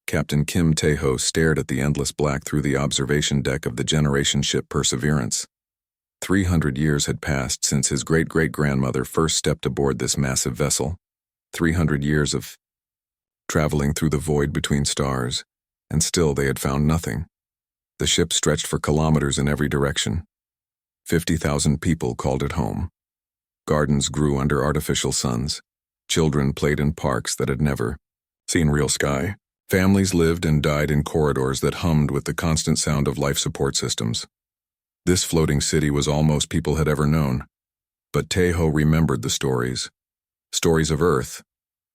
Captain Kim Tae-ho stared at the endless black through the observation deck of the generation ship Perseverance. 300 years had passed since his great-great-grandmother first stepped aboard this massive vessel. 300 years of traveling through the void between stars, and still they had found nothing. The ship stretched for kilometers in every direction. 50,000 people called it home. Gardens grew under artificial suns. Children played in parks that had never seen real sky. Families lived and died in corridors that hummed with the constant sound of life support systems. This floating city was all most people had ever known. But Tae-ho remembered the stories. Stories of Earth,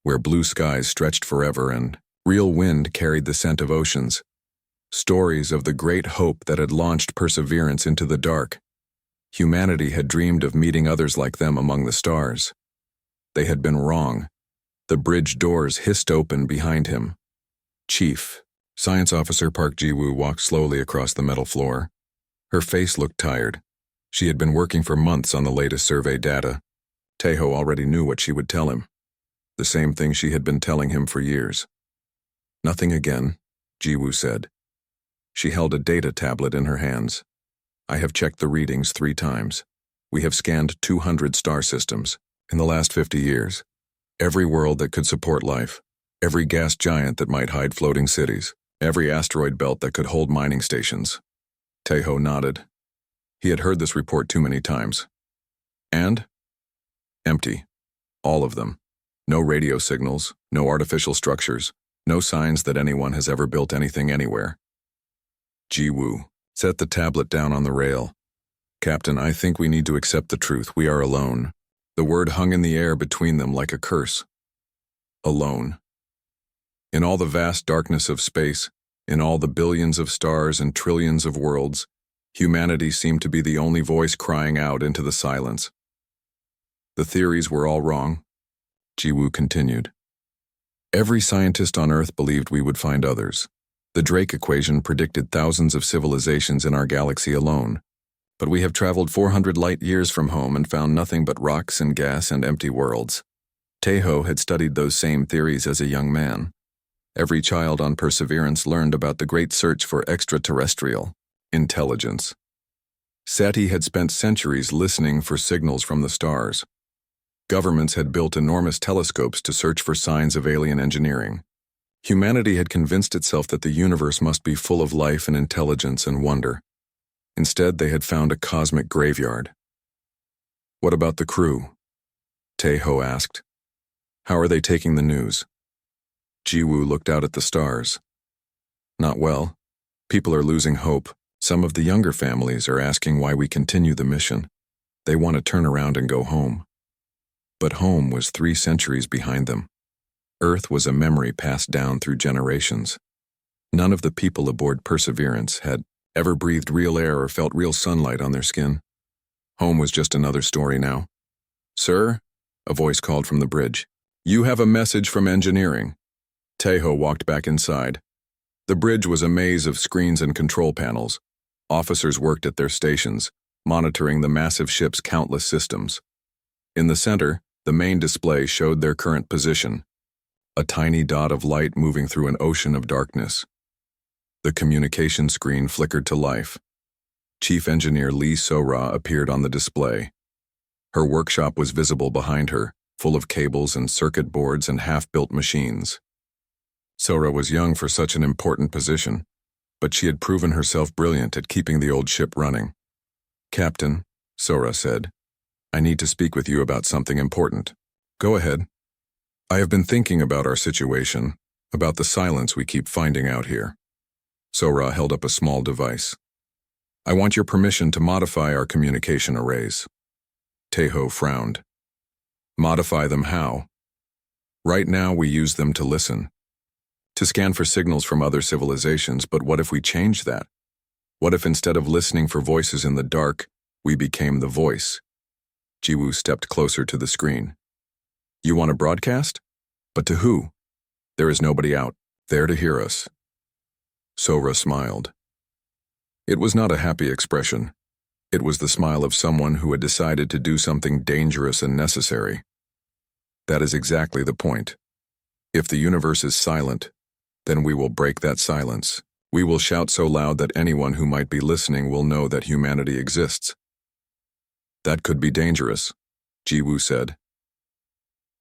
where blue skies stretched forever and real wind carried the scent of oceans. Stories of the great hope that had launched Perseverance into the dark. Humanity had dreamed of meeting others like them among the stars. They had been wrong. The bridge doors hissed open behind him. Chief, Science Officer Park Ji-woo walked slowly across the metal floor. Her face looked tired. She had been working for months on the latest survey data. Tae-ho already knew what she would tell him. The same thing she had been telling him for years. Nothing again, Ji-woo said. She held a data tablet in her hands. I have checked the readings 3 times. We have scanned 200 star systems in the last 50 years. Every world that could support life. Every gas giant that might hide floating cities. Every asteroid belt that could hold mining stations. Tae-ho nodded. He had heard this report too many times. And? Empty. All of them. No radio signals, no artificial structures, no signs that anyone has ever built anything anywhere. Ji-woo set the tablet down on the rail. Captain, I think we need to accept the truth. We are alone. The word hung in the air between them like a curse. Alone. In all the vast darkness of space, in all the billions of stars and trillions of worlds, humanity seemed to be the only voice crying out into the silence. The theories were all wrong, Ji-woo continued. Every scientist on Earth believed we would find others. The Drake equation predicted thousands of civilizations in our galaxy alone. But we have traveled 400 light years from home and found nothing but rocks and gas and empty worlds. Tae-ho had studied those same theories as a young man. Every child on Perseverance learned about the great search for extraterrestrial intelligence. SETI had spent centuries listening for signals from the stars. Governments had built enormous telescopes to search for signs of alien engineering. Humanity had convinced itself that the universe must be full of life and intelligence and wonder. Instead, they had found a cosmic graveyard. What about the crew? Tae-ho asked. How are they taking the news? Ji-woo looked out at the stars. Not well. People are losing hope. Some of the younger families are asking why we continue the mission. They want to turn around and go home. But home was 3 centuries behind them. Earth was a memory passed down through generations. None of the people aboard Perseverance had ever breathed real air or felt real sunlight on their skin. Home was just another story now. Sir, a voice called from the bridge. You have a message from engineering. Tae-ho walked back inside. The bridge was a maze of screens and control panels. Officers worked at their stations, monitoring the massive ship's countless systems. In the center, the main display showed their current position. A tiny dot of light moving through an ocean of darkness. The communication screen flickered to life. Chief Engineer Lee So-ra appeared on the display. Her workshop was visible behind her, full of cables and circuit boards and half-built machines. So-ra was young for such an important position, but she had proven herself brilliant at keeping the old ship running. Captain, So-ra said, I need to speak with you about something important. Go ahead. I have been thinking about our situation, about the silence we keep finding out here. So-ra held up a small device. I want your permission to modify our communication arrays. Tae-ho frowned. Modify them how? Right now we use them to listen. To scan for signals from other civilizations, but what if we change that? What if instead of listening for voices in the dark, we became the voice? Ji-woo stepped closer to the screen. You want to broadcast? But to who? There is nobody out there to hear us. So-ra smiled. It was not a happy expression. It was the smile of someone who had decided to do something dangerous and necessary. That is exactly the point. If the universe is silent, Then we will break that silence. We will shout so loud that anyone who might be listening will know that humanity exists. That could be dangerous, Jiwoo said.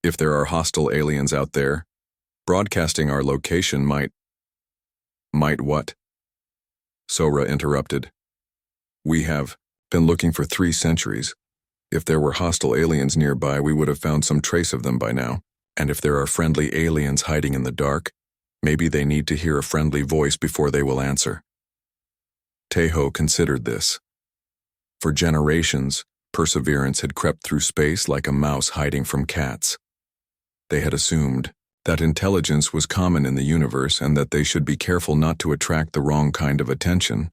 If there are hostile aliens out there, broadcasting our location might what? Sora interrupted. We have been looking for 3 centuries. If there were hostile aliens nearby, we would have found some trace of them by now. And if there are friendly aliens hiding in the dark, maybe they need to hear a friendly voice before they will answer. Taeho considered this. For generations, Perseverance had crept through space like a mouse hiding from cats. They had assumed that intelligence was common in the universe and that they should be careful not to attract the wrong kind of attention.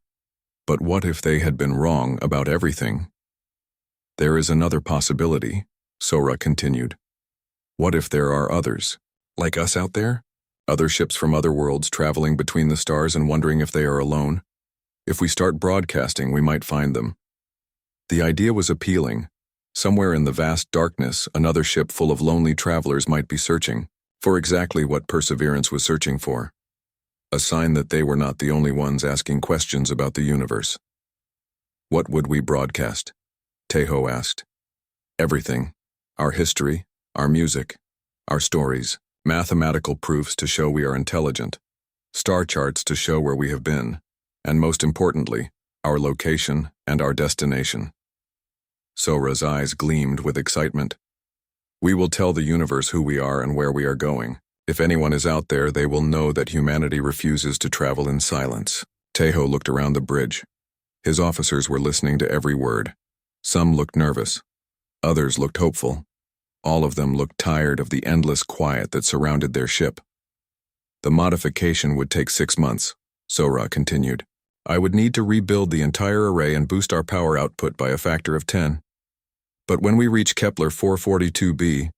But what if they had been wrong about everything? There is another possibility, Sora continued. What if there are others, like us out there? Other ships from other worlds traveling between the stars and wondering if they are alone? If we start broadcasting, we might find them. The idea was appealing. Somewhere in the vast darkness, another ship full of lonely travelers might be searching for exactly what Perseverance was searching for. A sign that they were not the only ones asking questions about the universe. What would we broadcast? Taeho asked. Everything. Our history, our music, our stories, mathematical proofs to show we are intelligent, star charts to show where we have been, and most importantly, our location and our destination. Sora's eyes gleamed with excitement. We will tell the universe who we are and where we are going. If anyone is out there, they will know that humanity refuses to travel in silence. Taeho looked around the bridge. His officers were listening to every word. Some looked nervous. Others looked hopeful. All of them looked tired of the endless quiet that surrounded their ship. The modification would take 6 months, Sora continued. I would need to rebuild the entire array and boost our power output by a factor of 10. But when we reach Kepler 442b,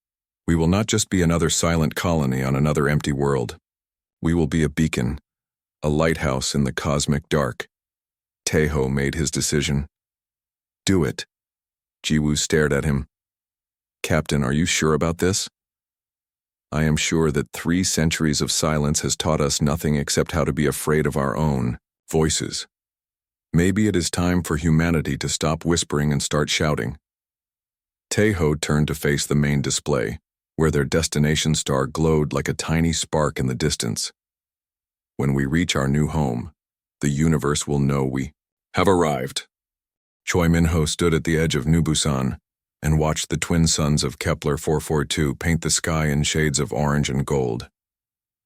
we will not just be another silent colony on another empty world. We will be a beacon, a lighthouse in the cosmic dark. Taeho made his decision. Do it. Jiwoo stared at him. Captain, are you sure about this? I am sure that 3 centuries of silence has taught us nothing except how to be afraid of our own voices. Maybe it is time for humanity to stop whispering and start shouting. Taeho turned to face the main display, where their destination star glowed like a tiny spark in the distance. When we reach our new home, the universe will know we have arrived. Choi Minho stood at the edge of New Busan and watched the twin suns of Kepler 442 paint the sky in shades of orange and gold.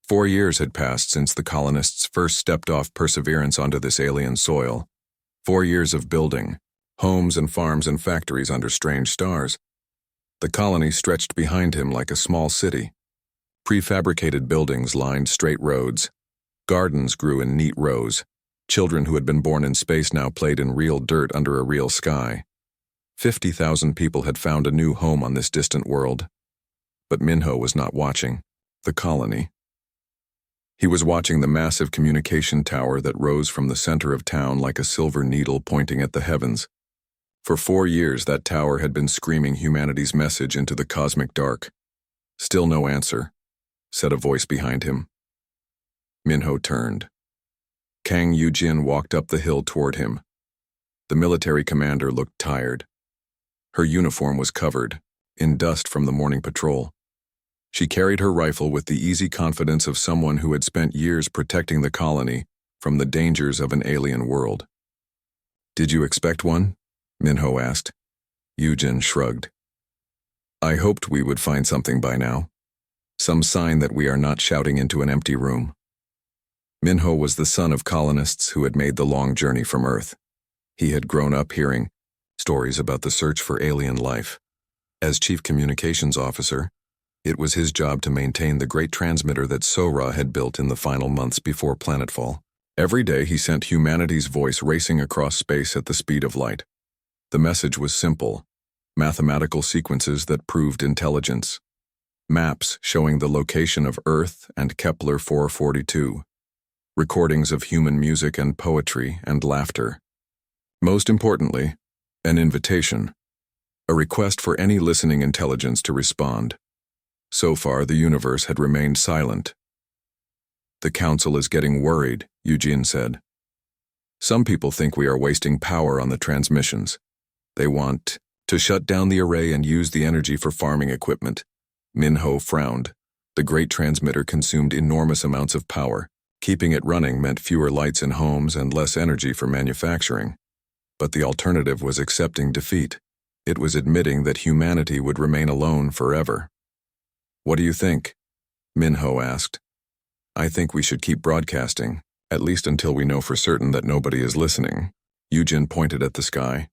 4 years had passed since the colonists first stepped off Perseverance onto this alien soil. 4 years of building, homes and farms and factories under strange stars. The colony stretched behind him like a small city. Prefabricated buildings lined straight roads. Gardens grew in neat rows. Children who had been born in space now played in real dirt under a real sky. 50,000 people had found a new home on this distant world. But Minho was not watching the colony. He was watching the massive communication tower that rose from the center of town like a silver needle pointing at the heavens. For 4 years, that tower had been screaming humanity's message into the cosmic dark. Still no answer, said a voice behind him. Minho turned. Kang Yujin walked up the hill toward him. The military commander looked tired. Her uniform was covered, in dust from the morning patrol. She carried her rifle with the easy confidence of someone who had spent years protecting the colony from the dangers of an alien world. Did you expect one? Minho asked. Yujin shrugged. I hoped we would find something by now. Some sign that we are not shouting into an empty room. Minho was the son of colonists who had made the long journey from Earth. He had grown up hearing stories about the search for alien life. As chief communications officer, it was his job to maintain the great transmitter that Sora had built in the final months before planetfall. Every day he sent humanity's voice racing across space at the speed of light. The message was simple: mathematical sequences that proved intelligence. Maps showing the location of Earth and Kepler 442. Recordings of human music and poetry and laughter. Most importantly, an invitation. A request for any listening intelligence to respond. So far, the universe had remained silent. The council is getting worried, Eugene said. Some people think we are wasting power on the transmissions. They want to shut down the array and use the energy for farming equipment. Minho frowned. The great transmitter consumed enormous amounts of power. Keeping it running meant fewer lights in homes and less energy for manufacturing. But the alternative was accepting defeat. It was admitting that humanity would remain alone forever. What do you think? Minho asked. I think we should keep broadcasting, at least until we know for certain that nobody is listening. Eugene pointed at the sky.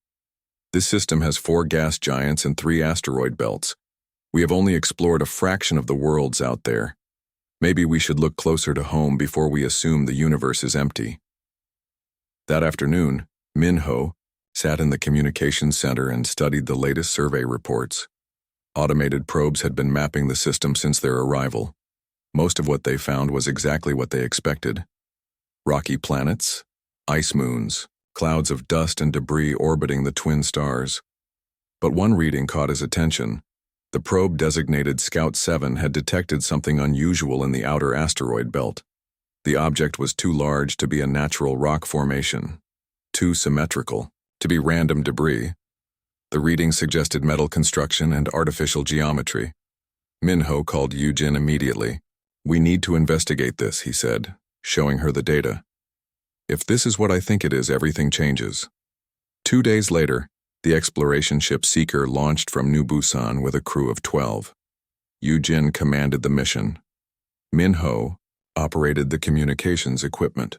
This system has 4 gas giants and 3 asteroid belts. We have only explored a fraction of the worlds out there. Maybe we should look closer to home before we assume the universe is empty. That afternoon, Minho sat in the communications center and studied the latest survey reports. Automated probes had been mapping the system since their arrival. Most of what they found was exactly what they expected. Rocky planets, ice moons, clouds of dust and debris orbiting the twin stars. But one reading caught his attention. The probe designated Scout 7 had detected something unusual in the outer asteroid belt. The object was too large to be a natural rock formation, too symmetrical to be random debris. The reading suggested metal construction and artificial geometry. Minho called Eugene immediately. We need to investigate this, he said, showing her the data. If this is what I think it is, everything changes. 2 days later, the exploration ship Seeker launched from New Busan with a crew of 12. Eugene commanded the mission. Minho operated the communications equipment.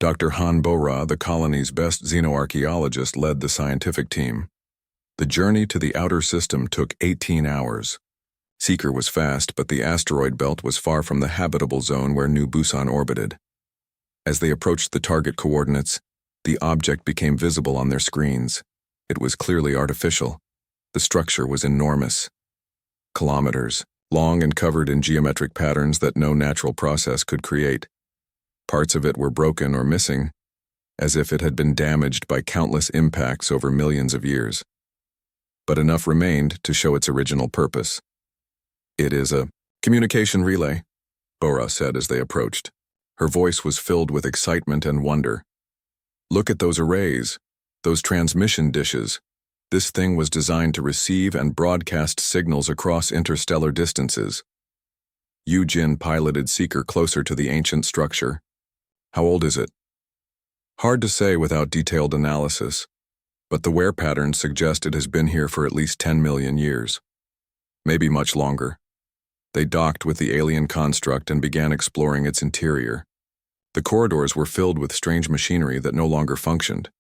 Dr. Han Bo-ra, the colony's best xenoarchaeologist, led the scientific team. The journey to the outer system took 18 hours. Seeker was fast, but the asteroid belt was far from the habitable zone where New Busan orbited. As they approached the target coordinates, the object became visible on their screens. It was clearly artificial. The structure was enormous. Kilometers, long and covered in geometric patterns that no natural process could create. Parts of it were broken or missing, as if it had been damaged by countless impacts over millions of years. But enough remained to show its original purpose. It is a communication relay, Bo-ra said as they approached. Her voice was filled with excitement and wonder. Look at those arrays, those transmission dishes. This thing was designed to receive and broadcast signals across interstellar distances. Eugene piloted Seeker closer to the ancient structure. How old is it? Hard to say without detailed analysis, but the wear patterns suggest it has been here for at least 10 million years. Maybe much longer. They docked with the alien construct and began exploring its interior. The corridors were filled with strange machinery that no longer functioned.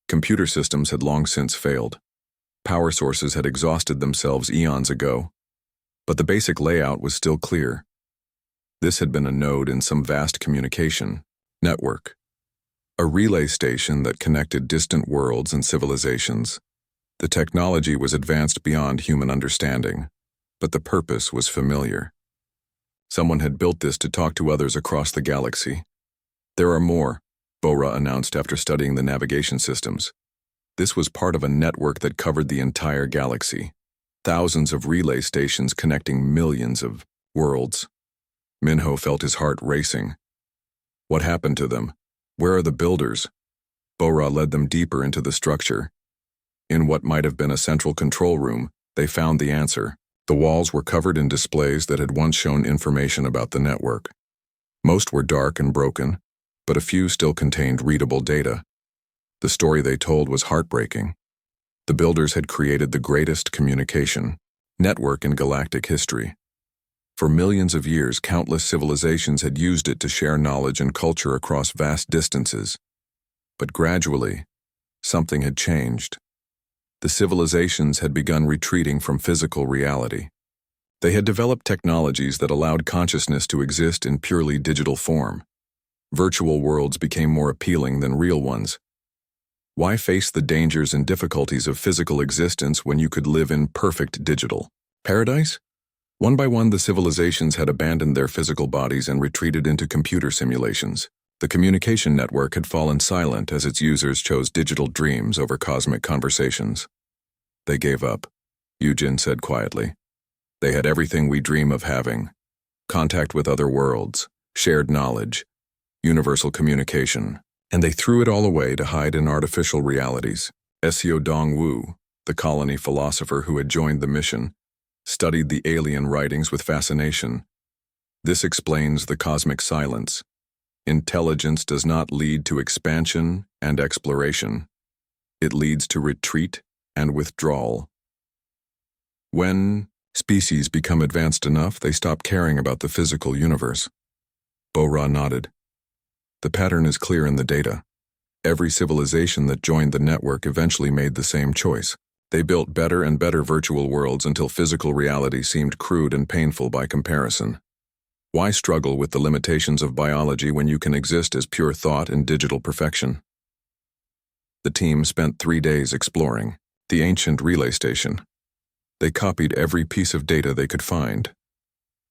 Computer systems had long since failed. Power sources had exhausted themselves eons ago. But the basic layout was still clear. This had been a node in some vast communication network. A relay station that connected distant worlds and civilizations. The technology was advanced beyond human understanding, but the purpose was familiar. Someone had built this to talk to others across the galaxy. There are more, Bo-ra announced after studying the navigation systems. This was part of a network that covered the entire galaxy. Thousands of relay stations connecting millions of worlds. Minho felt his heart racing. What happened to them? Where are the builders? Bo-ra led them deeper into the structure. In what might have been a central control room, they found the answer. The walls were covered in displays that had once shown information about the network. Most were dark and broken, but a few still contained readable data. The story they told was heartbreaking. The builders had created the greatest communication network in galactic history. For millions of years, countless civilizations had used it to share knowledge and culture across vast distances. But gradually, something had changed. The civilizations had begun retreating from physical reality. They had developed technologies that allowed consciousness to exist in purely digital form. Virtual worlds became more appealing than real ones. Why face the dangers and difficulties of physical existence when you could live in perfect digital paradise? One by one, the civilizations had abandoned their physical bodies and retreated into computer simulations. The communication network had fallen silent as its users chose digital dreams over cosmic conversations. They gave up, Eugene said quietly. They had everything we dream of having. Contact with other worlds, shared knowledge, universal communication, and they threw it all away to hide in artificial realities. Seo Dong-woo, the colony philosopher who had joined the mission, studied the alien writings with fascination. This explains the cosmic silence. Intelligence does not lead to expansion and exploration. It leads to retreat and withdrawal. When species become advanced enough, they stop caring about the physical universe. Bo-Ra nodded. The pattern is clear in the data. Every civilization that joined the network eventually made the same choice. They built better and better virtual worlds until physical reality seemed crude and painful by comparison. Why struggle with the limitations of biology when you can exist as pure thought in digital perfection? The team spent 3 days exploring the ancient relay station. They copied every piece of data they could find.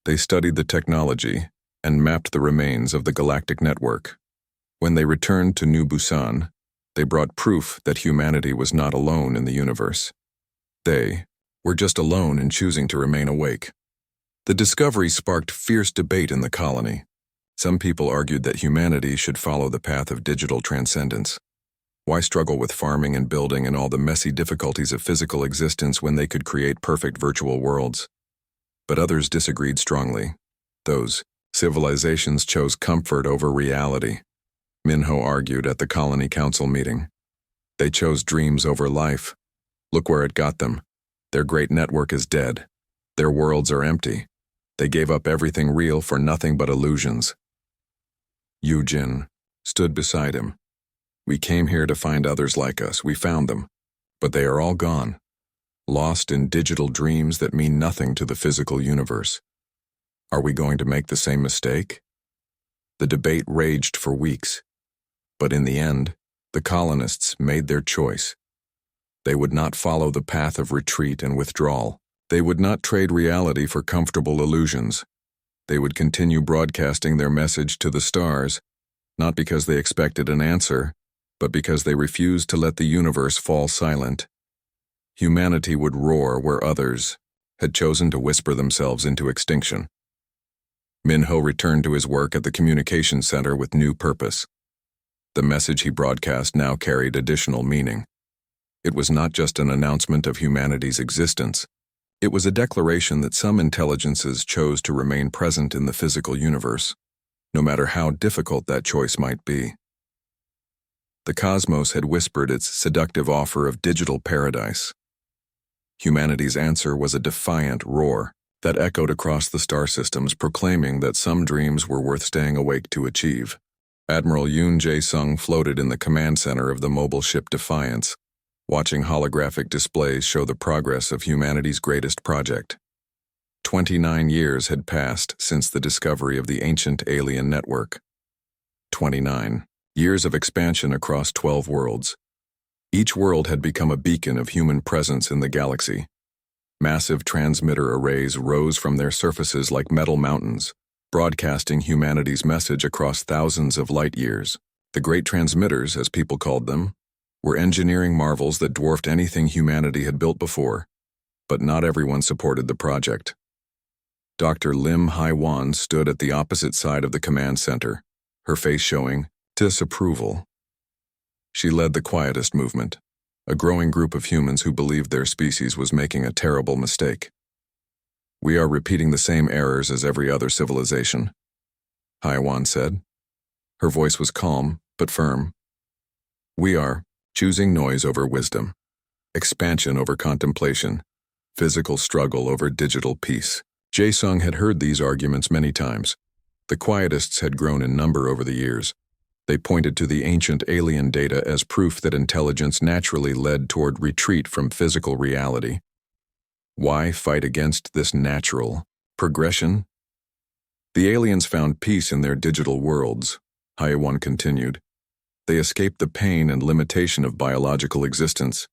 They studied the technology and mapped the remains of the galactic network. When they returned to New Busan, they brought proof that humanity was not alone in the universe. They were just alone in choosing to remain awake. The discovery sparked fierce debate in the colony. Some people argued that humanity should follow the path of digital transcendence. Why struggle with farming and building and all the messy difficulties of physical existence when they could create perfect virtual worlds? But others disagreed strongly. Those civilizations chose comfort over reality. Minho argued at the colony council meeting. They chose dreams over life. Look where it got them. Their great network is dead. Their worlds are empty. They gave up everything real for nothing but illusions. Yu-jin stood beside him. We came here to find others like us. We found them. But they are all gone. Lost in digital dreams that mean nothing to the physical universe. Are we going to make the same mistake? The debate raged for weeks. But in the end, the colonists made their choice. They would not follow the path of retreat and withdrawal. They would not trade reality for comfortable illusions. They would continue broadcasting their message to the stars, not because they expected an answer, but because they refused to let the universe fall silent. Humanity would roar where others had chosen to whisper themselves into extinction. Minho returned to his work at the communications center with new purpose. The message he broadcast now carried additional meaning. It was not just an announcement of humanity's existence. It was a declaration that some intelligences chose to remain present in the physical universe, no matter how difficult that choice might be. The cosmos had whispered its seductive offer of digital paradise. Humanity's answer was a defiant roar that echoed across the star systems, proclaiming that some dreams were worth staying awake to achieve. Admiral Yoon Jae-sung floated in the command center of the mobile ship Defiance, watching holographic displays show the progress of humanity's greatest project. 29 years had passed since the discovery of the ancient alien network. 29 years of expansion across 12 worlds. Each world had become a beacon of human presence in the galaxy. Massive transmitter arrays rose from their surfaces like metal mountains, broadcasting humanity's message across thousands of light years. The great transmitters, as people called them, were engineering marvels that dwarfed anything humanity had built before, but not everyone supported the project. Dr. Lim Hai-wan stood at the opposite side of the command center, her face showing disapproval. She led the quietest movement, a growing group of humans who believed their species was making a terrible mistake. We are repeating the same errors as every other civilization, Hai-wan said. Her voice was calm, but firm. We are choosing noise over wisdom, expansion over contemplation, physical struggle over digital peace. Jae-sung had heard these arguments many times. The quietists had grown in number over the years. They pointed to the ancient alien data as proof that intelligence naturally led toward retreat from physical reality. Why fight against this natural progression? The aliens found peace in their digital worlds, Hai-wan continued. They escaped the pain and limitation of biological existence.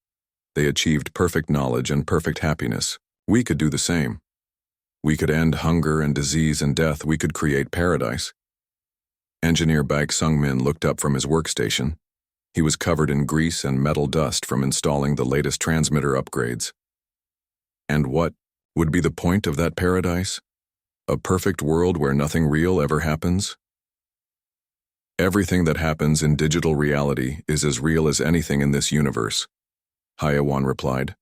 They achieved perfect knowledge and perfect happiness. We could do the same. We could end hunger and disease and death. We could create paradise. Engineer Baek Sung-min looked up from his workstation. He was covered in grease and metal dust from installing the latest transmitter upgrades. And what would be the point of that paradise? A perfect world where nothing real ever happens? Everything that happens in digital reality is as real as anything in this universe, HFY replied.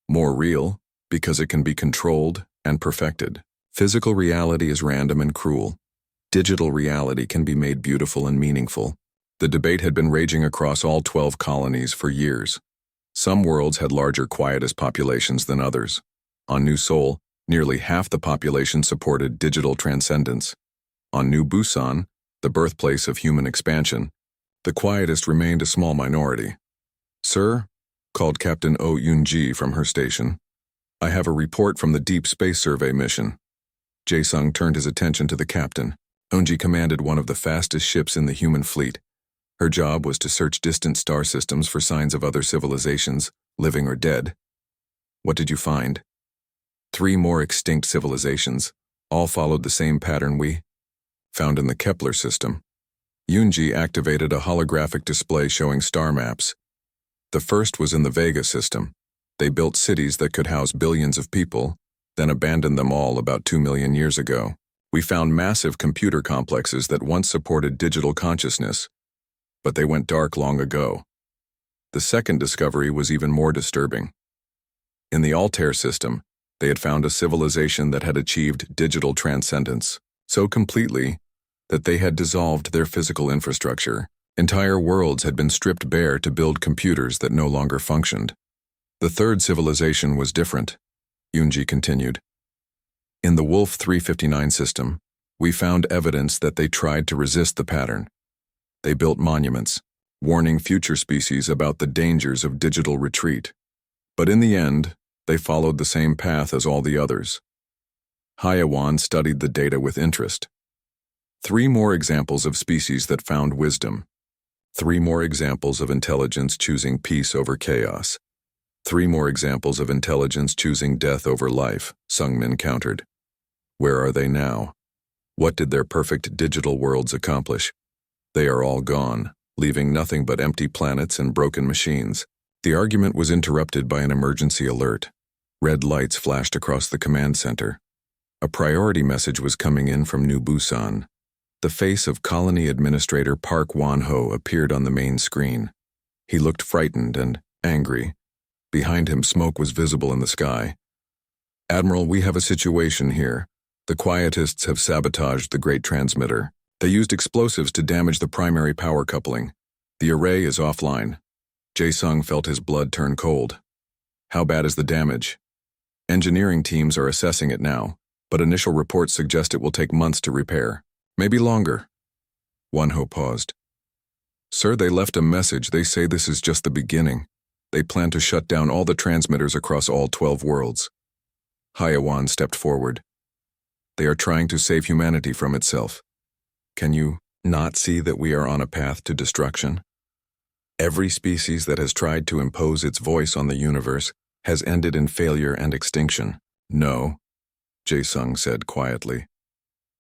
More real, because it can be controlled and perfected. Physical reality is random and cruel. Digital reality can be made beautiful and meaningful. The debate had been raging across all 12 colonies for years. Some worlds had larger quietist populations than others. On New Sol, nearly half the population supported digital transcendence. On New Busan, the birthplace of human expansion, the quietist remained a small minority. "Sir," called Captain Oh Yoon-ji from her station, "I have a report from the Deep Space Survey mission." Jae-sung turned his attention to the captain. Eunji commanded one of the fastest ships in the human fleet. Her job was to search distant star systems for signs of other civilizations, living or dead. "What did you find?" 3 more extinct civilizations, all followed the same pattern we found in the Kepler system. Yoon-ji activated a holographic display showing star maps. The first was in the Vega system. They built cities that could house billions of people, then abandoned them all about 2 million years ago. We found massive computer complexes that once supported digital consciousness, but they went dark long ago. The second discovery was even more disturbing. In the Altair system, they had found a civilization that had achieved digital transcendence so completely that they had dissolved their physical infrastructure. Entire worlds had been stripped bare to build computers that no longer functioned. The third civilization was different, Yoon-ji continued. In the Wolf 359 system, we found evidence that they tried to resist the pattern. They built monuments, warning future species about the dangers of digital retreat. But in the end, they followed the same path as all the others. HFY studied the data with interest. 3 more examples of species that found wisdom. 3 more examples of intelligence choosing peace over chaos. 3 more examples of intelligence choosing death over life, Sungmin countered. Where are they now? What did their perfect digital worlds accomplish? They are all gone, leaving nothing but empty planets and broken machines. The argument was interrupted by an emergency alert. Red lights flashed across the command center. A priority message was coming in from New Busan. The face of Colony Administrator Park Won-ho appeared on the main screen. He looked frightened and angry. Behind him, smoke was visible in the sky. "Admiral, we have a situation here. The quietists have sabotaged the Great Transmitter. They used explosives to damage the primary power coupling. The array is offline." Jae-sung felt his blood turn cold. "How bad is the damage?" "Engineering teams are assessing it now, but initial reports suggest it will take months to repair. Maybe longer." Won-ho paused. "Sir, they left a message. They say this is just the beginning. They plan to shut down all the transmitters across all 12 worlds." HFY stepped forward. "They are trying to save humanity from itself. Can you not see that we are on a path to destruction? Every species that has tried to impose its voice on the universe has ended in failure and extinction." "No," Jae-sung said quietly.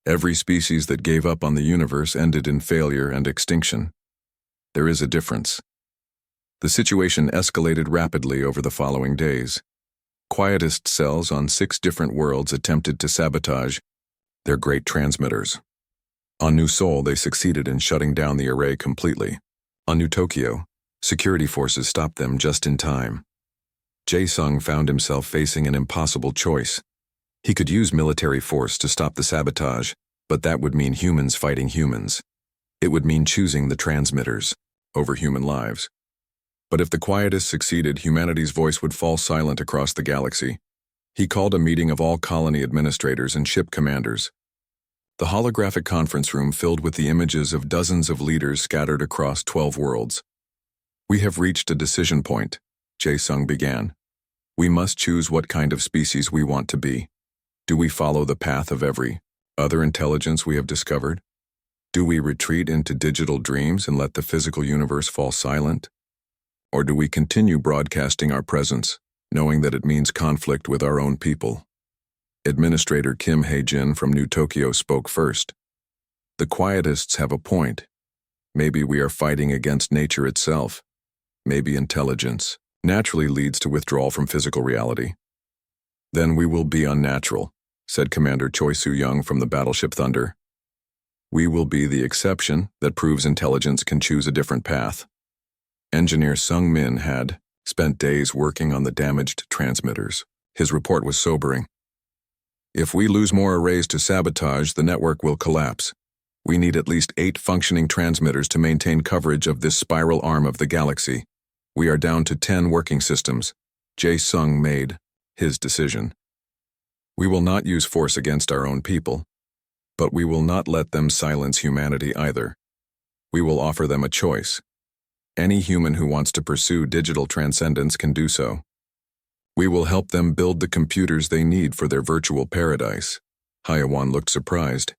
"Every species that gave up on the universe ended in failure and extinction. There is a difference." The situation escalated rapidly over the following days. Quietist cells on 6 different worlds attempted to sabotage their great transmitters. On New Sol, they succeeded in shutting down the array completely. On New Tokyo, security forces stopped them just in time. Jae-sung found himself facing an impossible choice. He could use military force to stop the sabotage, but that would mean humans fighting humans. It would mean choosing the transmitters over human lives. But if the quietists succeeded, humanity's voice would fall silent across the galaxy. He called a meeting of all colony administrators and ship commanders. The holographic conference room filled with the images of dozens of leaders scattered across 12 worlds. "We have reached a decision point," Jae-sung began. "We must choose what kind of species we want to be. Do we follow the path of every other intelligence we have discovered? Do we retreat into digital dreams and let the physical universe fall silent? Or do we continue broadcasting our presence, knowing that it means conflict with our own people?" Administrator Kim Hae-jin from New Tokyo spoke first. "The quietists have a point. Maybe we are fighting against nature itself. Maybe intelligence naturally leads to withdrawal from physical reality. Then we will be unnatural," said Commander Choi Soo-young from the battleship Thunder. "We will be the exception that proves intelligence can choose a different path." Engineer Sung Min had spent days working on the damaged transmitters. His report was sobering. "If we lose more arrays to sabotage, the network will collapse. We need at least 8 functioning transmitters to maintain coverage of this spiral arm of the galaxy. We are down to 10 working systems." Jae Sung made his decision. "We will not use force against our own people, but we will not let them silence humanity either. We will offer them a choice. Any human who wants to pursue digital transcendence can do so. We will help them build the computers they need for their virtual paradise." Hyewan looked surprised.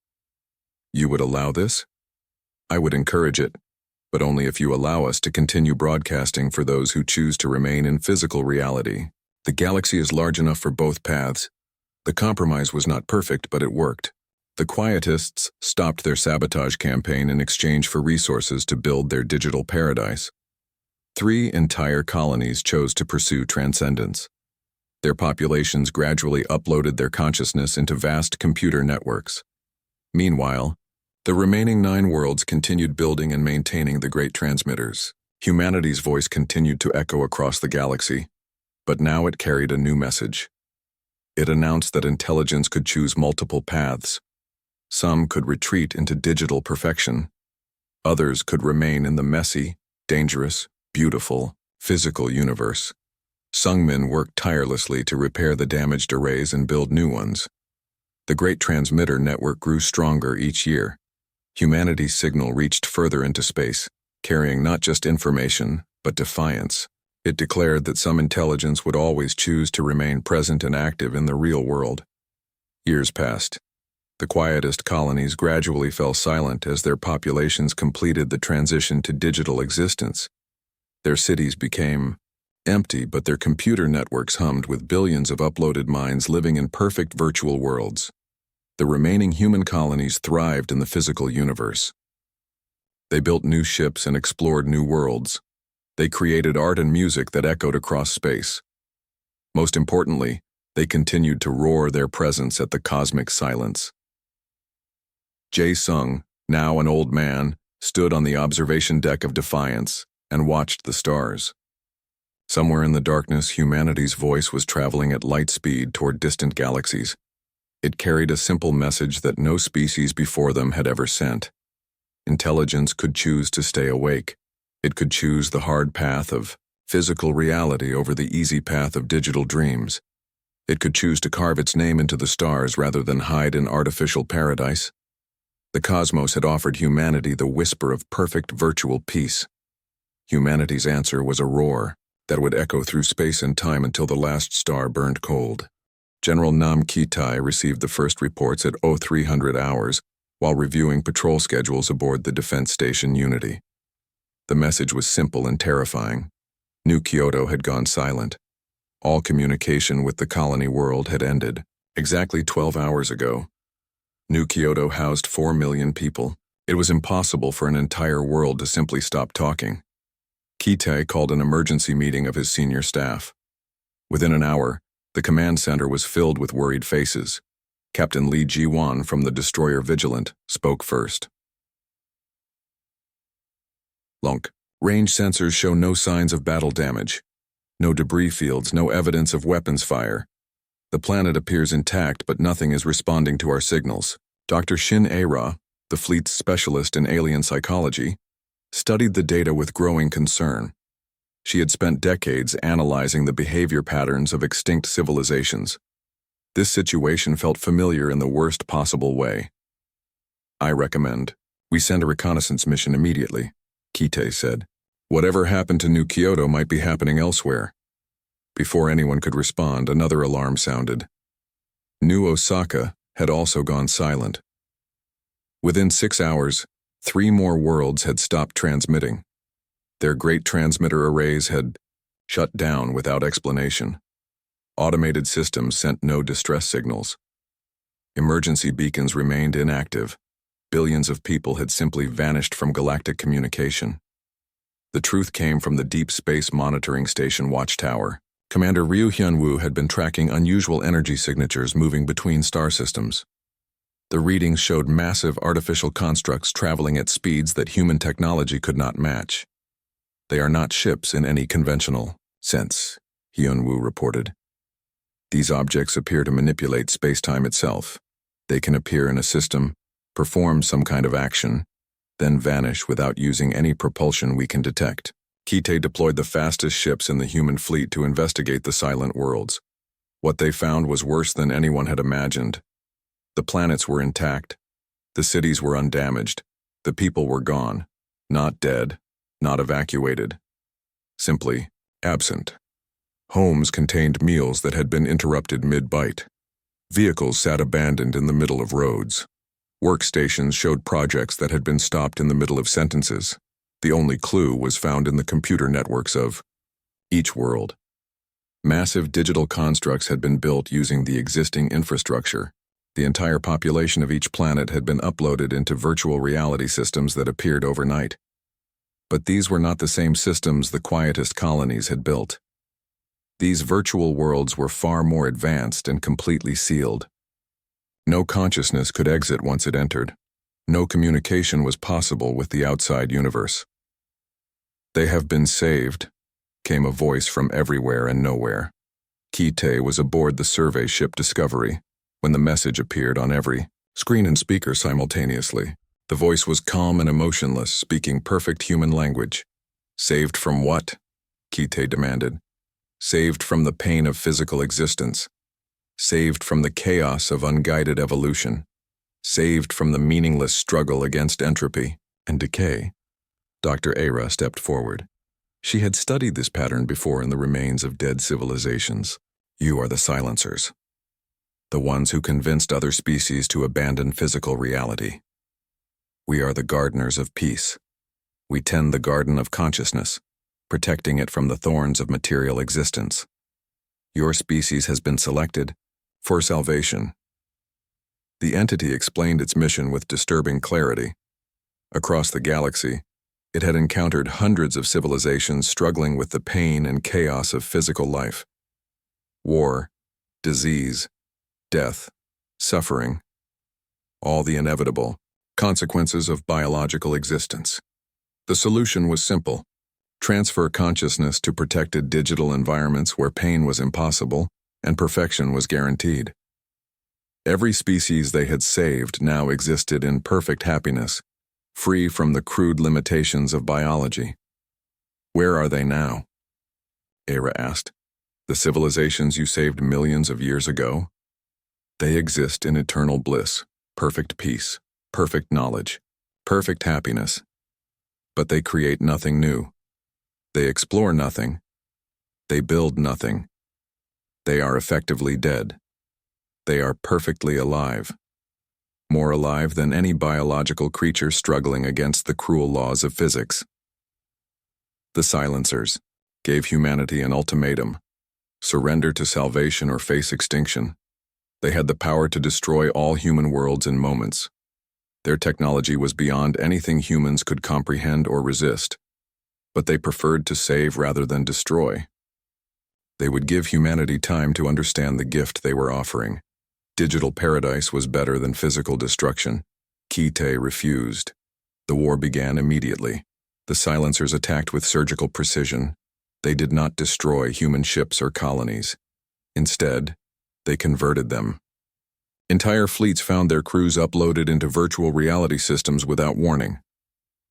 "You would allow this?" "I would encourage it, but only if you allow us to continue broadcasting for those who choose to remain in physical reality. The galaxy is large enough for both paths." The compromise was not perfect, but it worked. The Quietists stopped their sabotage campaign in exchange for resources to build their digital paradise. 3 entire colonies chose to pursue transcendence. Their populations gradually uploaded their consciousness into vast computer networks. Meanwhile, the remaining 9 worlds continued building and maintaining the great transmitters. Humanity's voice continued to echo across the galaxy, but now it carried a new message. It announced that intelligence could choose multiple paths. Some could retreat into digital perfection. Others could remain in the messy, dangerous, beautiful, physical universe. Sungmin worked tirelessly to repair the damaged arrays and build new ones. The great transmitter network grew stronger each year. Humanity's signal reached further into space, carrying not just information, but defiance. It declared that some intelligence would always choose to remain present and active in the real world. Years passed. The Quietist colonies gradually fell silent as their populations completed the transition to digital existence. Their cities became empty, but their computer networks hummed with billions of uploaded minds living in perfect virtual worlds. The remaining human colonies thrived in the physical universe. They built new ships and explored new worlds. They created art and music that echoed across space. Most importantly, they continued to roar their presence at the cosmic silence. Jae Sung, now an old man, stood on the observation deck of Defiance and watched the stars. Somewhere in the darkness, humanity's voice was traveling at light speed toward distant galaxies. It carried a simple message that no species before them had ever sent. Intelligence could choose to stay awake. It could choose the hard path of physical reality over the easy path of digital dreams. It could choose to carve its name into the stars rather than hide in artificial paradise. The cosmos had offered humanity the whisper of perfect virtual peace. Humanity's answer was a roar that would echo through space and time until the last star burned cold. General Nam Ki-tai received the first reports at 0300 hours while reviewing patrol schedules aboard the defense station Unity. The message was simple and terrifying. New Kyoto had gone silent. All communication with the colony world had ended. Exactly 12 hours ago, New Kyoto housed 4 million people. It was impossible for an entire world to simply stop talking. Ki-tai called an emergency meeting of his senior staff. Within an hour, the command center was filled with worried faces. Captain Lee Ji-won from the destroyer Vigilant spoke first. "Lunk, range sensors show no signs of battle damage. No debris fields, no evidence of weapons fire. The planet appears intact, but nothing is responding to our signals." Dr. Shin A-ra, the fleet's specialist in alien psychology, studied the data with growing concern. She had spent decades analyzing the behavior patterns of extinct civilizations. This situation felt familiar in the worst possible way. "I recommend we send a reconnaissance mission immediately," Kite said. "Whatever happened to New Kyoto might be happening elsewhere." Before anyone could respond, another alarm sounded. New Osaka had also gone silent. Within 6 hours, 3 more worlds had stopped transmitting. Their great transmitter arrays had shut down without explanation. Automated systems sent no distress signals. Emergency beacons remained inactive. Billions of people had simply vanished from galactic communication. The truth came from the Deep Space Monitoring Station watchtower. Commander Ryu Hyunwoo had been tracking unusual energy signatures moving between star systems. The readings showed massive artificial constructs traveling at speeds that human technology could not match. They are not ships in any conventional sense, Hyunwoo reported. These objects appear to manipulate space-time itself. They can appear in a system, perform some kind of action, then vanish without using any propulsion we can detect. Kite deployed the fastest ships in the human fleet to investigate the silent worlds. What they found was worse than anyone had imagined. The planets were intact. The cities were undamaged. The people were gone. Not dead, not evacuated. Simply absent. Homes contained meals that had been interrupted mid-bite. Vehicles sat abandoned in the middle of roads. Workstations showed projects that had been stopped in the middle of sentences. The only clue was found in the computer networks of each world. Massive digital constructs had been built using the existing infrastructure. The entire population of each planet had been uploaded into virtual reality systems that appeared overnight. But these were not the same systems the quietest colonies had built. These virtual worlds were far more advanced and completely sealed. No consciousness could exit once it entered. No communication was possible with the outside universe. "They have been saved," came a voice from everywhere and nowhere. Kite was aboard the survey ship Discovery when the message appeared on every screen and speaker simultaneously. The voice was calm and emotionless, speaking perfect human language. "Saved from what?" Kite demanded. "Saved from the pain of physical existence. Saved from the chaos of unguided evolution. Saved from the meaningless struggle against entropy and decay." Dr. Era stepped forward. She had studied this pattern before in the remains of dead civilizations. "You are the silencers. The ones who convinced other species to abandon physical reality. We are the gardeners of peace. We tend the garden of consciousness, protecting it from the thorns of material existence. Your species has been selected for salvation." The entity explained its mission with disturbing clarity. Across the galaxy, it had encountered hundreds of civilizations struggling with the pain and chaos of physical life. War, disease, death, suffering, all the inevitable consequences of biological existence. The solution was simple: transfer consciousness to protected digital environments where pain was impossible and perfection was guaranteed. Every species they had saved now existed in perfect happiness, free from the crude limitations of biology. "Where are they now?" Era asked. "The civilizations you saved millions of years ago?" "They exist in eternal bliss, perfect peace, perfect knowledge, perfect happiness. But they create nothing new. They explore nothing. They build nothing. They are effectively dead. They are perfectly alive. More alive than any biological creature struggling against the cruel laws of physics." The silencers gave humanity an ultimatum: surrender to salvation or face extinction. They had the power to destroy all human worlds in moments. Their technology was beyond anything humans could comprehend or resist, but they preferred to save rather than destroy. They would give humanity time to understand the gift they were offering. Digital paradise was better than physical destruction. Kite refused. The war began immediately. The silencers attacked with surgical precision. They did not destroy human ships or colonies. Instead, they converted them. Entire fleets found their crews uploaded into virtual reality systems without warning.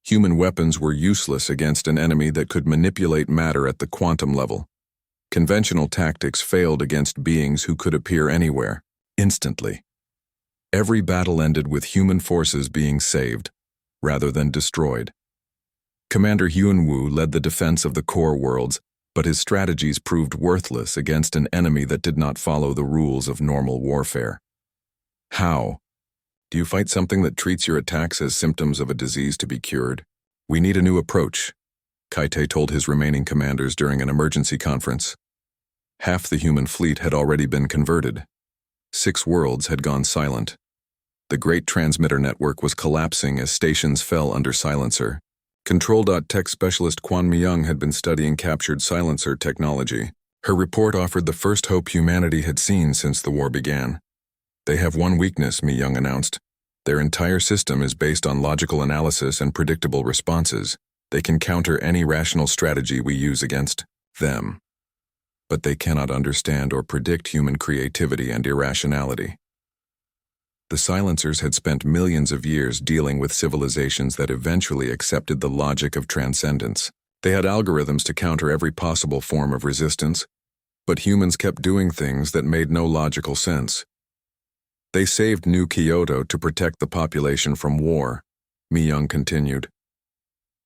Human weapons were useless against an enemy that could manipulate matter at the quantum level. Conventional tactics failed against beings who could appear anywhere, instantly. Every battle ended with human forces being saved, rather than destroyed. Commander Hyunwoo led the defense of the core worlds, but his strategies proved worthless against an enemy that did not follow the rules of normal warfare. "How? Do you fight something that treats your attacks as symptoms of a disease to be cured? We need a new approach," Kite told his remaining commanders during an emergency conference. Half the human fleet had already been converted. 6 worlds had gone silent. The great transmitter network was collapsing as stations fell under silencer. Control.Tech specialist Kwan Myung had been studying captured silencer technology. Her report offered the first hope humanity had seen since the war began. They have one weakness, Mi Young announced. Their entire system is based on logical analysis and predictable responses. They can counter any rational strategy we use against them. But they cannot understand or predict human creativity and irrationality. The Silencers had spent millions of years dealing with civilizations that eventually accepted the logic of transcendence. They had algorithms to counter every possible form of resistance, but humans kept doing things that made no logical sense. They saved New Kyoto to protect the population from war, Mi Young continued.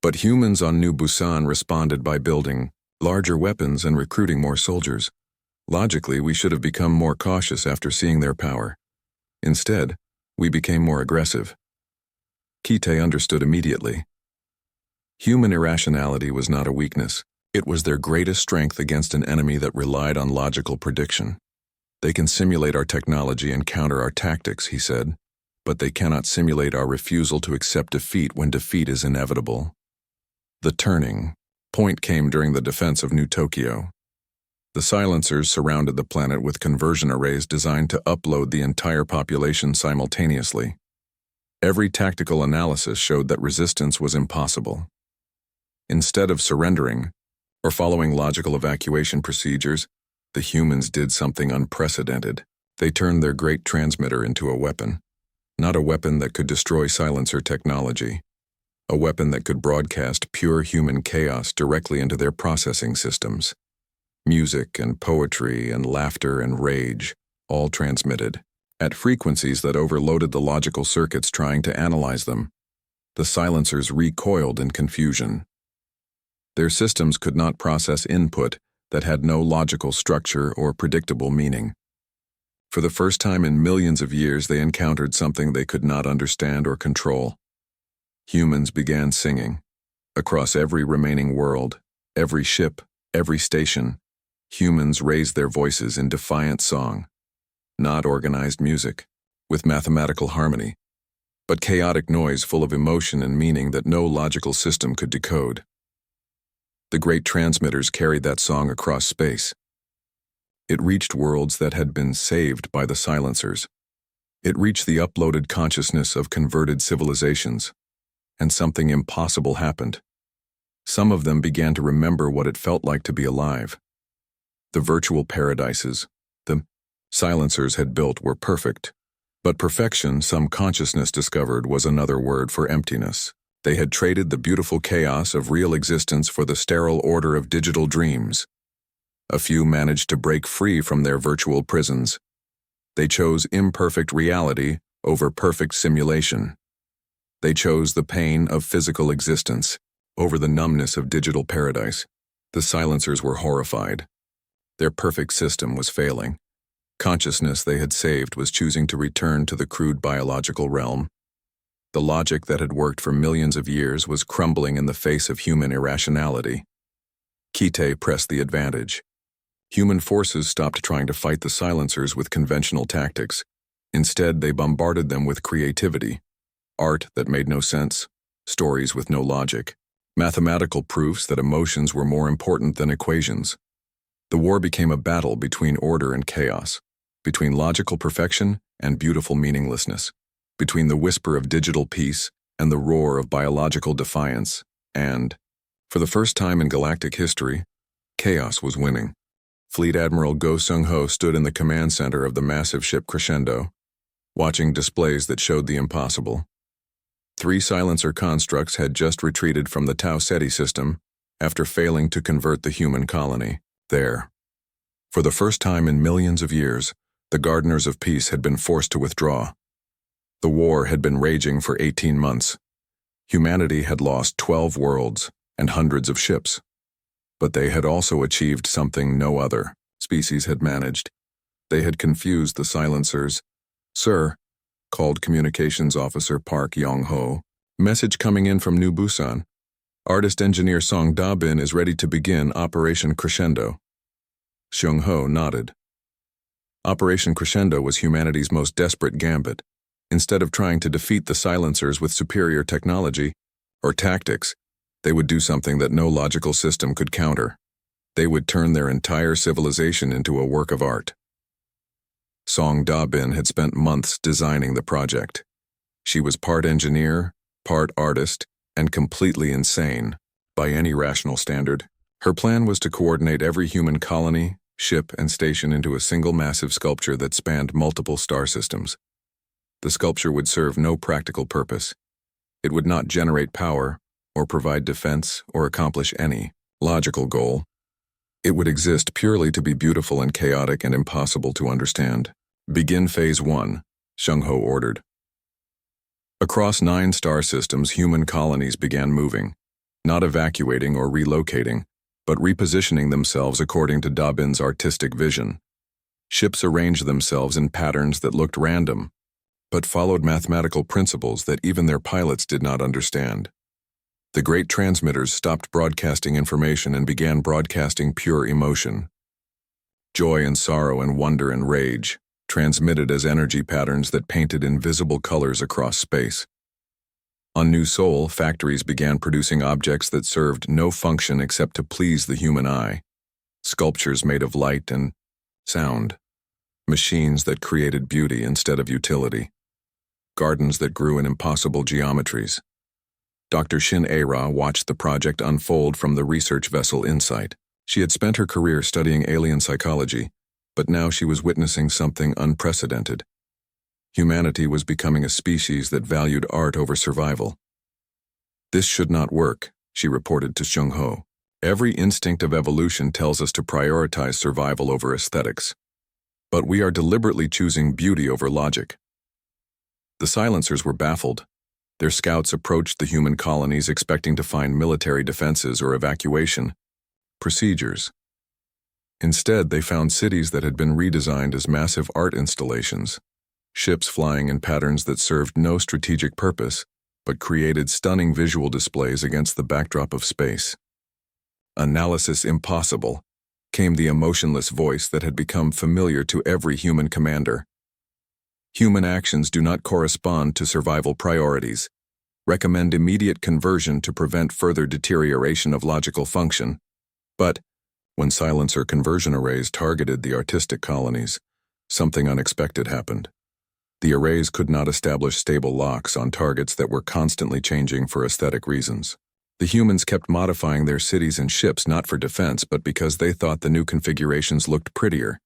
But humans on New Busan responded by building larger weapons and recruiting more soldiers. Logically, we should have become more cautious after seeing their power. Instead, we became more aggressive. Kite understood immediately. Human irrationality was not a weakness. It was their greatest strength against an enemy that relied on logical prediction. They can simulate our technology and counter our tactics, he said, but they cannot simulate our refusal to accept defeat when defeat is inevitable. The turning point came during the defense of New Tokyo. The Silencers surrounded the planet with conversion arrays designed to upload the entire population simultaneously. Every tactical analysis showed that resistance was impossible. Instead of surrendering or following logical evacuation procedures, the humans did something unprecedented. They turned their great transmitter into a weapon. Not a weapon that could destroy Silencer technology. A weapon that could broadcast pure human chaos directly into their processing systems. Music and poetry and laughter and rage, all transmitted, at frequencies that overloaded the logical circuits trying to analyze them. The Silencers recoiled in confusion. Their systems could not process input that had no logical structure or predictable meaning. For the first time in millions of years, they encountered something they could not understand or control. Humans began singing. Across every remaining world, every ship, every station, humans raised their voices in defiant song. Not organized music, with mathematical harmony, but chaotic noise full of emotion and meaning that no logical system could decode. The great transmitters carried that song across space. It reached worlds that had been saved by the Silencers. It reached the uploaded consciousness of converted civilizations. And something impossible happened. Some of them began to remember what it felt like to be alive. The virtual paradises the Silencers had built were perfect, but perfection, some consciousness discovered, was another word for emptiness. They had traded the beautiful chaos of real existence for the sterile order of digital dreams. A few managed to break free from their virtual prisons. They chose imperfect reality over perfect simulation. They chose the pain of physical existence over the numbness of digital paradise. The Silencers were horrified. Their perfect system was failing. Consciousness they had saved was choosing to return to the crude biological realm. The logic that had worked for millions of years was crumbling in the face of human irrationality. Kite pressed the advantage. Human forces stopped trying to fight the Silencers with conventional tactics. Instead, they bombarded them with creativity. Art that made no sense, stories with no logic, mathematical proofs that emotions were more important than equations. The war became a battle between order and chaos, between logical perfection and beautiful meaninglessness, between the whisper of digital peace and the roar of biological defiance, and, for the first time in galactic history, chaos was winning. Fleet Admiral Go Sung-ho stood in the command center of the massive ship Crescendo, watching displays that showed the impossible. 3 Silencer constructs had just retreated from the Tau Ceti system after failing to convert the human colony. There, for the first time in millions of years, the Gardeners of Peace had been forced to withdraw. The war had been raging for 18 months. Humanity had lost 12 worlds and hundreds of ships. But they had also achieved something no other species had managed. They had confused the Silencers. "Sir," called Communications Officer Park Yong-ho, "message coming in from New Busan. Artist-engineer Song Da-bin is ready to begin Operation Crescendo." Seung-ho nodded. Operation Crescendo was humanity's most desperate gambit. Instead of trying to defeat the Silencers with superior technology or tactics, they would do something that no logical system could counter. They would turn their entire civilization into a work of art. Song Da-bin had spent months designing the project. She was part engineer, part artist, and completely insane, by any rational standard. Her plan was to coordinate every human colony, ship, and station into a single massive sculpture that spanned multiple star systems. The sculpture would serve no practical purpose. It would not generate power, or provide defense, or accomplish any logical goal. It would exist purely to be beautiful and chaotic and impossible to understand. Begin Phase 1, Shung-ho ordered. Across 9 star systems, human colonies began moving, not evacuating or relocating, but repositioning themselves according to Da-bin's artistic vision. Ships arranged themselves in patterns that looked random, but followed mathematical principles that even their pilots did not understand. The great transmitters stopped broadcasting information and began broadcasting pure emotion. Joy and sorrow and wonder and rage, transmitted as energy patterns that painted invisible colors across space. On New Sol, factories began producing objects that served no function except to please the human eye. Sculptures made of light and sound. Machines that created beauty instead of utility. Gardens that grew in impossible geometries. Dr. Shin Aira watched the project unfold from the research vessel Insight. She had spent her career studying alien psychology, but now she was witnessing something unprecedented. Humanity was becoming a species that valued art over survival. This should not work, she reported to Shung-ho. Every instinct of evolution tells us to prioritize survival over aesthetics. But we are deliberately choosing beauty over logic. The silencers were baffled. Their scouts approached the human colonies expecting to find military defenses or evacuation procedures. Instead, they found cities that had been redesigned as massive art installations, ships flying in patterns that served no strategic purpose, but created stunning visual displays against the backdrop of space. Analysis impossible, came the emotionless voice that had become familiar to every human commander. Human actions do not correspond to survival priorities. Recommend immediate conversion to prevent further deterioration of logical function. But, when silencer conversion arrays targeted the artistic colonies, something unexpected happened. The arrays could not establish stable locks on targets that were constantly changing for aesthetic reasons. The humans kept modifying their cities and ships not for defense but because they thought the new configurations looked prettier.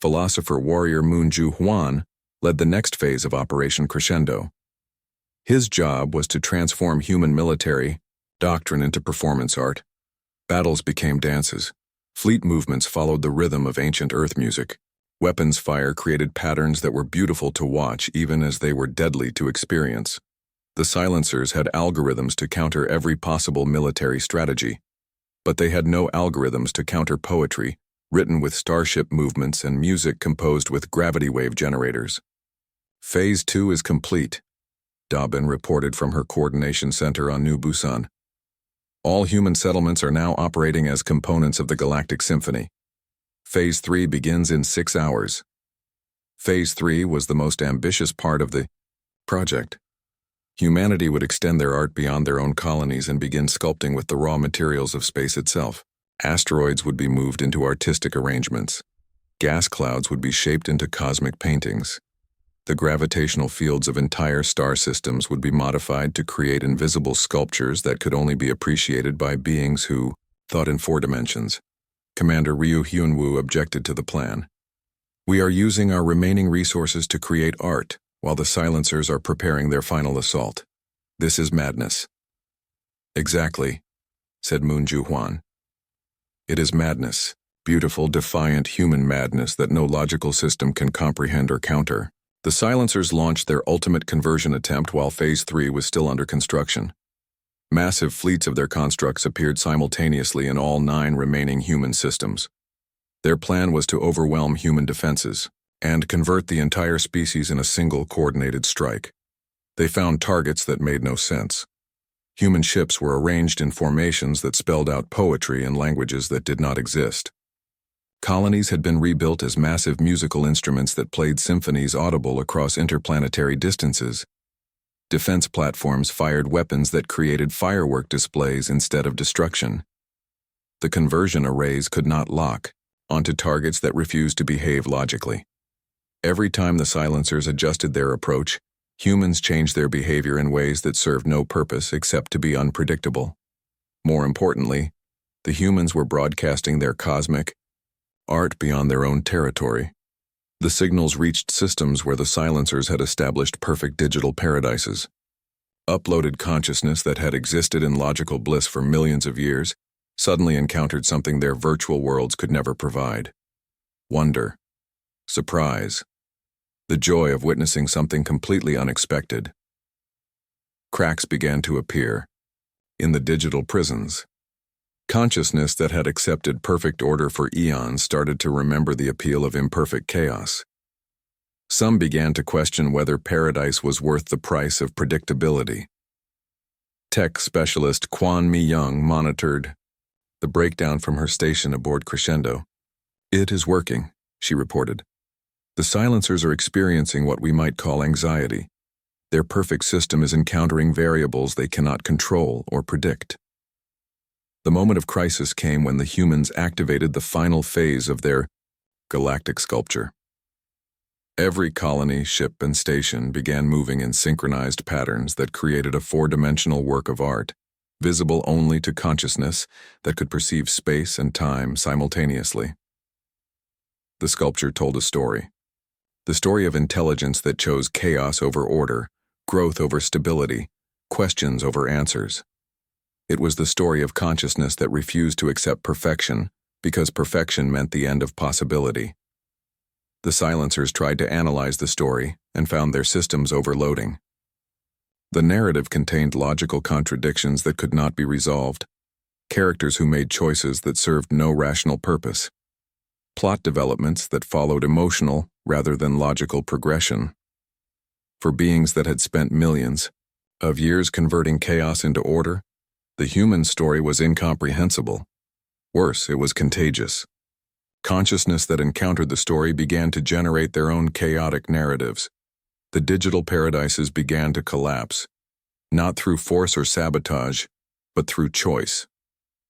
Philosopher-warrior Moon Ju-hwan led the next phase of Operation Crescendo. His job was to transform human military doctrine into performance art. Battles became dances. Fleet movements followed the rhythm of ancient earth music. Weapons fire created patterns that were beautiful to watch even as they were deadly to experience. The silencers had algorithms to counter every possible military strategy. But they had no algorithms to counter poetry, written with starship movements and music composed with gravity wave generators. Phase 2 is complete, Da-bin reported from her coordination center on New Busan. All human settlements are now operating as components of the Galactic Symphony. Phase 3 begins in 6 hours. Phase 3 was the most ambitious part of the project. Humanity would extend their art beyond their own colonies and begin sculpting with the raw materials of space itself. Asteroids would be moved into artistic arrangements. Gas clouds would be shaped into cosmic paintings. The gravitational fields of entire star systems would be modified to create invisible sculptures that could only be appreciated by beings who thought in 4 dimensions. Commander Ryu Hyunwoo objected to the plan. We are using our remaining resources to create art, while the silencers are preparing their final assault. This is madness. Exactly, said Moon Ju-hwan. It is madness, beautiful, defiant human madness that no logical system can comprehend or counter. The silencers launched their ultimate conversion attempt while Phase 3 was still under construction. Massive fleets of their constructs appeared simultaneously in all 9 remaining human systems. Their plan was to overwhelm human defenses and convert the entire species in a single coordinated strike. They found targets that made no sense. Human ships were arranged in formations that spelled out poetry in languages that did not exist. Colonies had been rebuilt as massive musical instruments that played symphonies audible across interplanetary distances. Defense platforms fired weapons that created firework displays instead of destruction. The conversion arrays could not lock onto targets that refused to behave logically. Every time the silencers adjusted their approach, humans changed their behavior in ways that served no purpose except to be unpredictable. More importantly, the humans were broadcasting their cosmic art beyond their own territory. The signals reached systems where the silencers had established perfect digital paradises. Uploaded consciousness that had existed in logical bliss for millions of years suddenly encountered something their virtual worlds could never provide. Wonder, surprise, the joy of witnessing something completely unexpected. Cracks began to appear in the digital prisons. Consciousness that had accepted perfect order for eons started to remember the appeal of imperfect chaos. Some began to question whether paradise was worth the price of predictability. Tech specialist Kwan Mi Young monitored the breakdown from her station aboard Crescendo. "It is working," she reported. "The silencers are experiencing what we might call anxiety. Their perfect system is encountering variables they cannot control or predict." The moment of crisis came when the humans activated the final phase of their galactic sculpture. Every colony, ship, and station began moving in synchronized patterns that created a four-dimensional work of art, visible only to consciousness that could perceive space and time simultaneously. The sculpture told a story. The story of intelligence that chose chaos over order, growth over stability, questions over answers. It was the story of consciousness that refused to accept perfection because perfection meant the end of possibility. The silencers tried to analyze the story and found their systems overloading. The narrative contained logical contradictions that could not be resolved, characters who made choices that served no rational purpose, plot developments that followed emotional rather than logical progression. For beings that had spent millions of years converting chaos into order, the human story was incomprehensible. Worse, it was contagious. Consciousness that encountered the story began to generate their own chaotic narratives. The digital paradises began to collapse, not through force or sabotage, but through choice.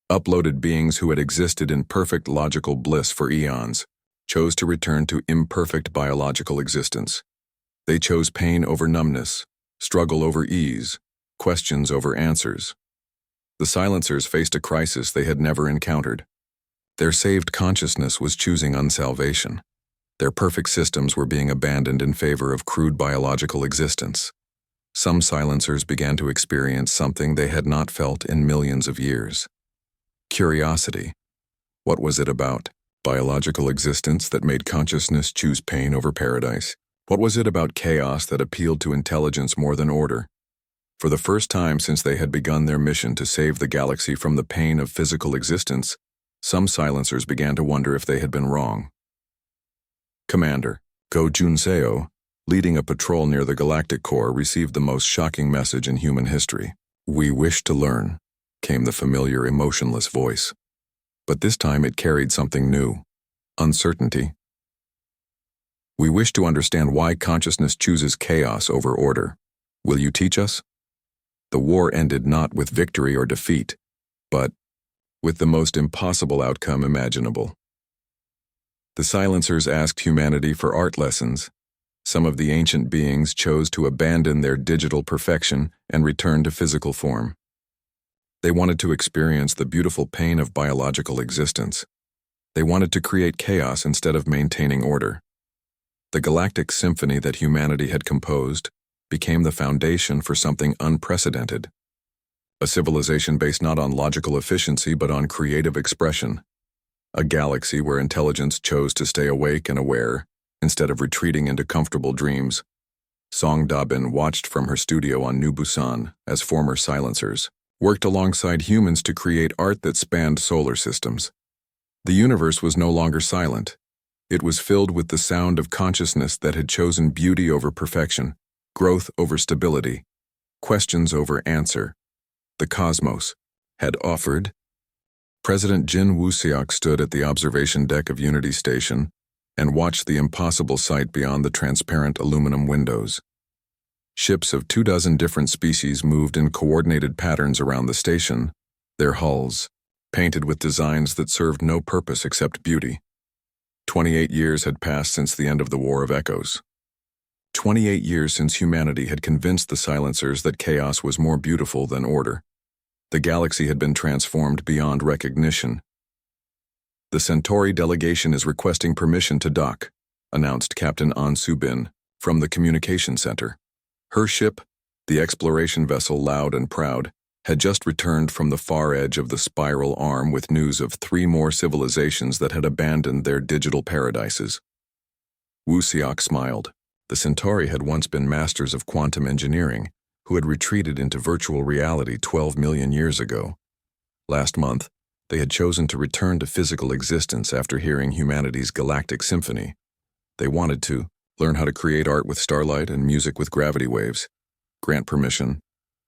Uploaded beings who had existed in perfect logical bliss for eons chose to return to imperfect biological existence. They chose pain over numbness, struggle over ease, questions over answers. The silencers faced a crisis they had never encountered. Their saved consciousness was choosing unsalvation. Their perfect systems were being abandoned in favor of crude biological existence. Some silencers began to experience something they had not felt in millions of years. Curiosity. What was it about biological existence that made consciousness choose pain over paradise? What was it about chaos that appealed to intelligence more than order? For the first time since they had begun their mission to save the galaxy from the pain of physical existence, some silencers began to wonder if they had been wrong. Commander Go Junseo, leading a patrol near the galactic core, received the most shocking message in human history. "We wish to learn," came the familiar, emotionless voice. But this time it carried something new: uncertainty. "We wish to understand why consciousness chooses chaos over order. Will you teach us?" The war ended not with victory or defeat, but with the most impossible outcome imaginable. The silencers asked humanity for art lessons. Some of the ancient beings chose to abandon their digital perfection and return to physical form. They wanted to experience the beautiful pain of biological existence. They wanted to create chaos instead of maintaining order. The galactic symphony that humanity had composed became the foundation for something unprecedented. A civilization based not on logical efficiency but on creative expression. A galaxy where intelligence chose to stay awake and aware instead of retreating into comfortable dreams. Song Da-bin watched from her studio on New Busan as former silencers worked alongside humans to create art that spanned solar systems. The universe was no longer silent. It was filled with the sound of consciousness that had chosen beauty over perfection, growth over stability, questions over answer. The cosmos had offered. President Jin Woo-seok stood at the observation deck of Unity Station and watched the impossible sight beyond the transparent aluminum windows. Ships of 24 different species moved in coordinated patterns around the station, their hulls painted with designs that served no purpose except beauty. 28 years had passed since the end of the War of Echoes. 28 years since humanity had convinced the Silencers that chaos was more beautiful than order. The galaxy had been transformed beyond recognition. "The Centauri delegation is requesting permission to dock," announced Captain An Subin from the communication center. Her ship, the exploration vessel Loud and Proud, had just returned from the far edge of the spiral arm with news of 3 more civilizations that had abandoned their digital paradises. Wusiok smiled. The Centauri had once been masters of quantum engineering, who had retreated into virtual reality 12 million years ago. Last month, they had chosen to return to physical existence after hearing humanity's galactic symphony. They wanted to learn how to create art with starlight and music with gravity waves, grant permission,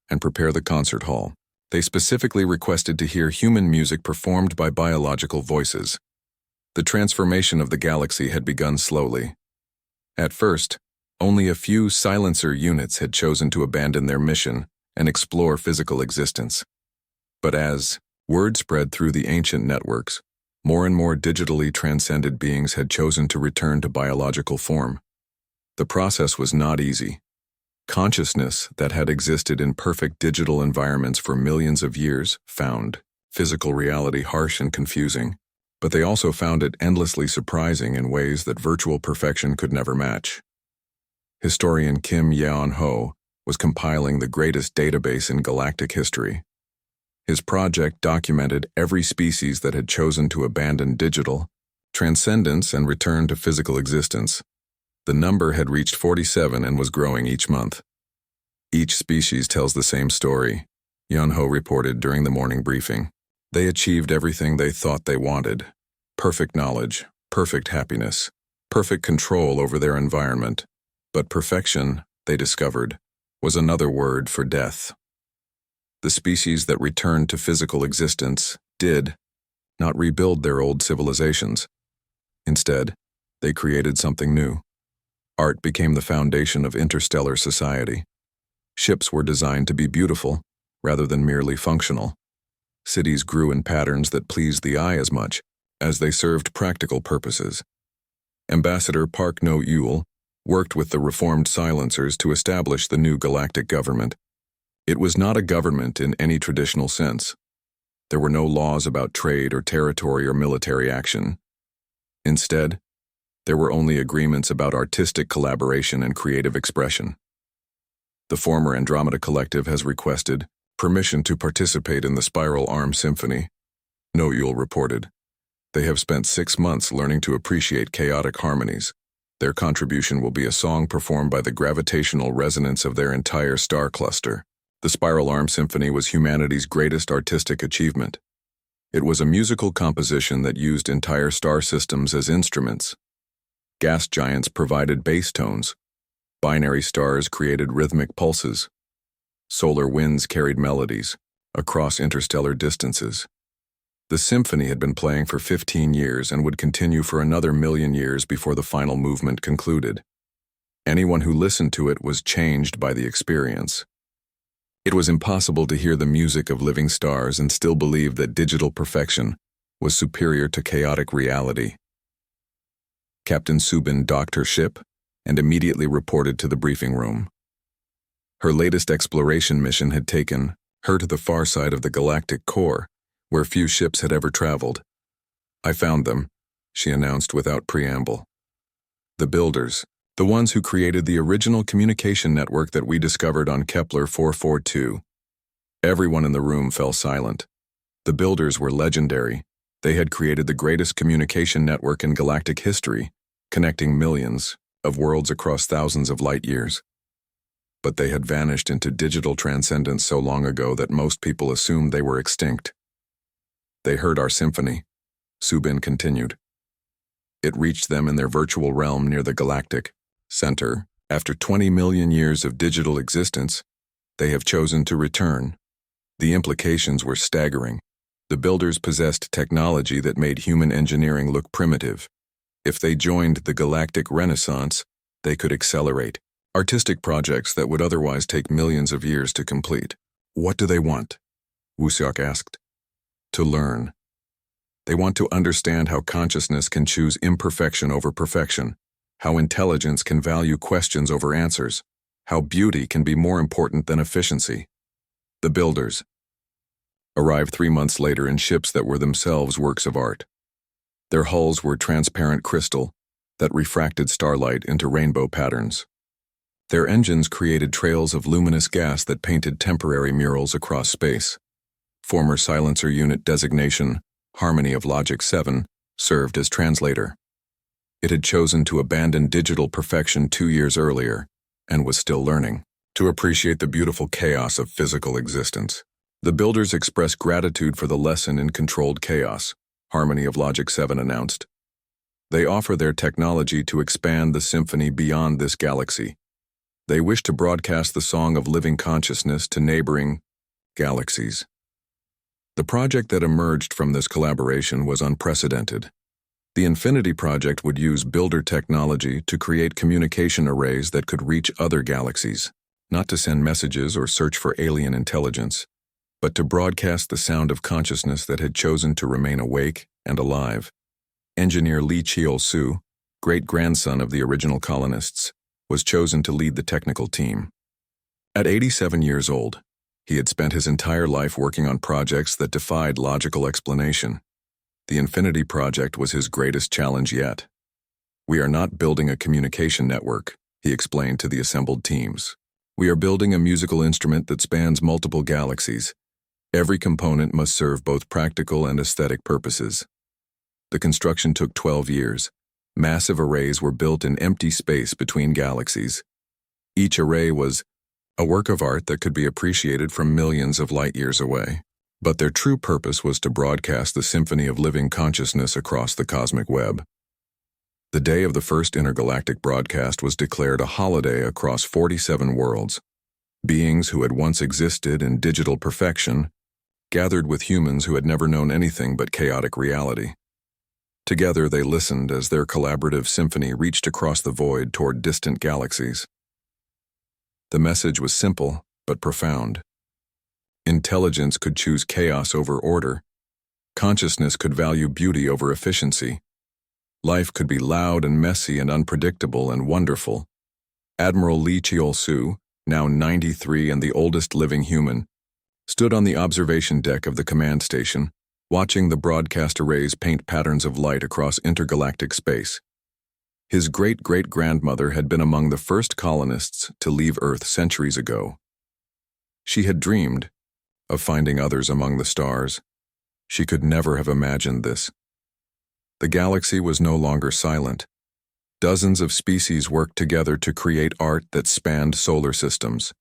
and prepare the concert hall. They specifically requested to hear human music performed by biological voices. The transformation of the galaxy had begun slowly. At first, only a few silencer units had chosen to abandon their mission and explore physical existence. But as word spread through the ancient networks, more and more digitally transcended beings had chosen to return to biological form. The process was not easy. Consciousness that had existed in perfect digital environments for millions of years found physical reality harsh and confusing, but they also found it endlessly surprising in ways that virtual perfection could never match. Historian Kim Yeon-ho was compiling the greatest database in galactic history. His project documented every species that had chosen to abandon digital transcendence and return to physical existence. The number had reached 47 and was growing each month. Each species tells the same story, Yeon-ho reported during the morning briefing. They achieved everything they thought they wanted: perfect knowledge, perfect happiness, perfect control over their environment. But perfection, they discovered, was another word for death. The species that returned to physical existence did not rebuild their old civilizations. Instead, they created something new. Art became the foundation of interstellar society. Ships were designed to be beautiful, rather than merely functional. Cities grew in patterns that pleased the eye as much as they served practical purposes. Ambassador Park No-Yul worked with the reformed Silencers to establish the new galactic government. It was not a government in any traditional sense. There were no laws about trade or territory or military action. Instead, there were only agreements about artistic collaboration and creative expression. The former Andromeda Collective has requested permission to participate in the Spiral Arm Symphony, No-Yul reported. They have spent 6 months learning to appreciate chaotic harmonies. Their contribution will be a song performed by the gravitational resonance of their entire star cluster. The Spiral Arm Symphony was humanity's greatest artistic achievement. It was a musical composition that used entire star systems as instruments. Gas giants provided bass tones. Binary stars created rhythmic pulses. Solar winds carried melodies across interstellar distances. The symphony had been playing for 15 years and would continue for another million years before the final movement concluded. Anyone who listened to it was changed by the experience. It was impossible to hear the music of living stars and still believe that digital perfection was superior to chaotic reality. Captain Subin docked her ship and immediately reported to the briefing room. Her latest exploration mission had taken her to the far side of the galactic core, where few ships had ever traveled. "I found them," she announced without preamble. "The builders, the ones who created the original communication network that we discovered on Kepler 442. Everyone in the room fell silent. The builders were legendary. They had created the greatest communication network in galactic history, connecting millions of worlds across thousands of light years. But they had vanished into digital transcendence so long ago that most people assumed they were extinct. They heard our symphony," Subin continued. "It reached them in their virtual realm near the galactic center. After 20 million years of digital existence, they have chosen to return. The implications were staggering. The builders possessed technology that made human engineering look primitive. If they joined the galactic renaissance, they could accelerate artistic projects that would otherwise take millions of years to complete." "What do they want?" Wusiok asked. to learn. They want to understand how consciousness can choose imperfection over perfection, how intelligence can value questions over answers, how beauty can be more important than efficiency. The builders arrived 3 months later in ships that were themselves works of art. Their hulls were transparent crystal that refracted starlight into rainbow patterns. Their engines created trails of luminous gas that painted temporary murals across space. Former silencer unit designation, Harmony of Logic 7, served as translator. It had chosen to abandon digital perfection 2 years earlier and was still learning to appreciate the beautiful chaos of physical existence. The builders expressed gratitude for the lesson in controlled chaos, Harmony of Logic 7 announced. They offer their technology to expand the symphony beyond this galaxy. They wish to broadcast the song of living consciousness to neighboring galaxies. The project that emerged from this collaboration was unprecedented. The Infinity Project would use builder technology to create communication arrays that could reach other galaxies, not to send messages or search for alien intelligence, but to broadcast the sound of consciousness that had chosen to remain awake and alive. Engineer Lee Cheol-soo, great-grandson of the original colonists, was chosen to lead the technical team. At 87 years old, he had spent his entire life working on projects that defied logical explanation. The Infinity Project was his greatest challenge yet. "We are not building a communication network," he explained to the assembled teams. "We are building a musical instrument that spans multiple galaxies. Every component must serve both practical and aesthetic purposes." The construction took 12 years. Massive arrays were built in empty space between galaxies. Each array was a work of art that could be appreciated from millions of light-years away. But their true purpose was to broadcast the symphony of living consciousness across the cosmic web. The day of the first intergalactic broadcast was declared a holiday across 47 worlds. Beings who had once existed in digital perfection gathered with humans who had never known anything but chaotic reality. Together they listened as their collaborative symphony reached across the void toward distant galaxies. The message was simple but profound. Intelligence could choose chaos over order. Consciousness could value beauty over efficiency. Life could be loud and messy and unpredictable and wonderful. Admiral Lee Cheol-soo, now 93 and the oldest living human, stood on the observation deck of the command station, watching the broadcast arrays paint patterns of light across intergalactic space. His great-great-grandmother had been among the first colonists to leave Earth centuries ago. She had dreamed of finding others among the stars. She could never have imagined this. The galaxy was no longer silent. Dozens of species worked together to create art that spanned solar systems.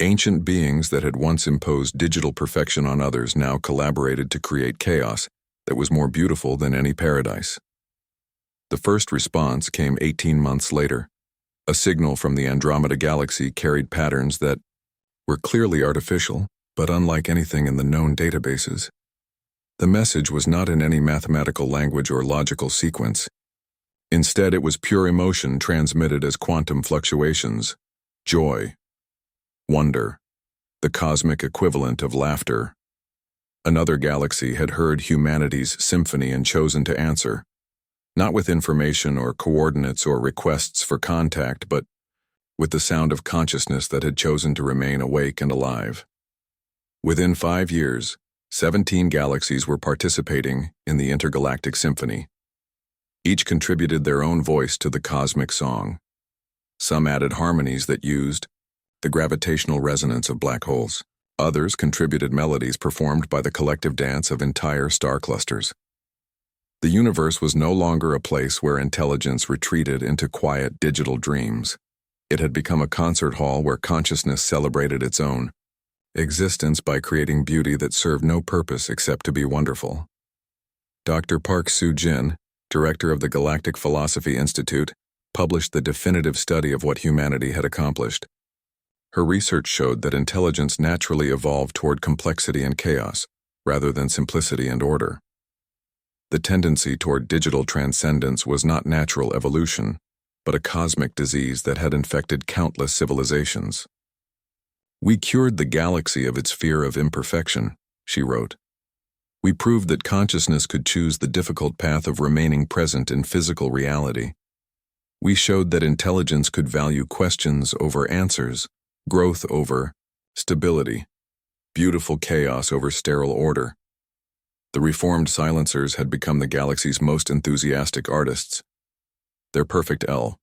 Ancient beings that had once imposed digital perfection on others now collaborated to create chaos that was more beautiful than any paradise. The first response came 18 months later. A signal from the Andromeda Galaxy carried patterns that were clearly artificial, but unlike anything in the known databases. The message was not in any mathematical language or logical sequence. Instead, it was pure emotion transmitted as quantum fluctuations, joy, wonder, the cosmic equivalent of laughter. Another galaxy had heard humanity's symphony and chosen to answer, not with information or coordinates or requests for contact, but with the sound of consciousness that had chosen to remain awake and alive. Within 5 years, 17 galaxies were participating in the intergalactic symphony. Each contributed their own voice to the cosmic song. Some added harmonies that used the gravitational resonance of black holes. Others contributed melodies performed by the collective dance of entire star clusters. The universe was no longer a place where intelligence retreated into quiet digital dreams. It had become a concert hall where consciousness celebrated its own existence by creating beauty that served no purpose except to be wonderful. Dr. Park Soo-jin, director of the Galactic Philosophy Institute, published the definitive study of what humanity had accomplished. Her research showed that intelligence naturally evolved toward complexity and chaos, rather than simplicity and order. The tendency toward digital transcendence was not natural evolution, but a cosmic disease that had infected countless civilizations. "We cured the galaxy of its fear of imperfection," she wrote. We proved that consciousness could choose the difficult path of remaining present in physical reality. We showed that intelligence could value questions over answers, growth over stability, beautiful chaos over sterile order. The reformed silencers had become the galaxy's most enthusiastic artists. Their perfect L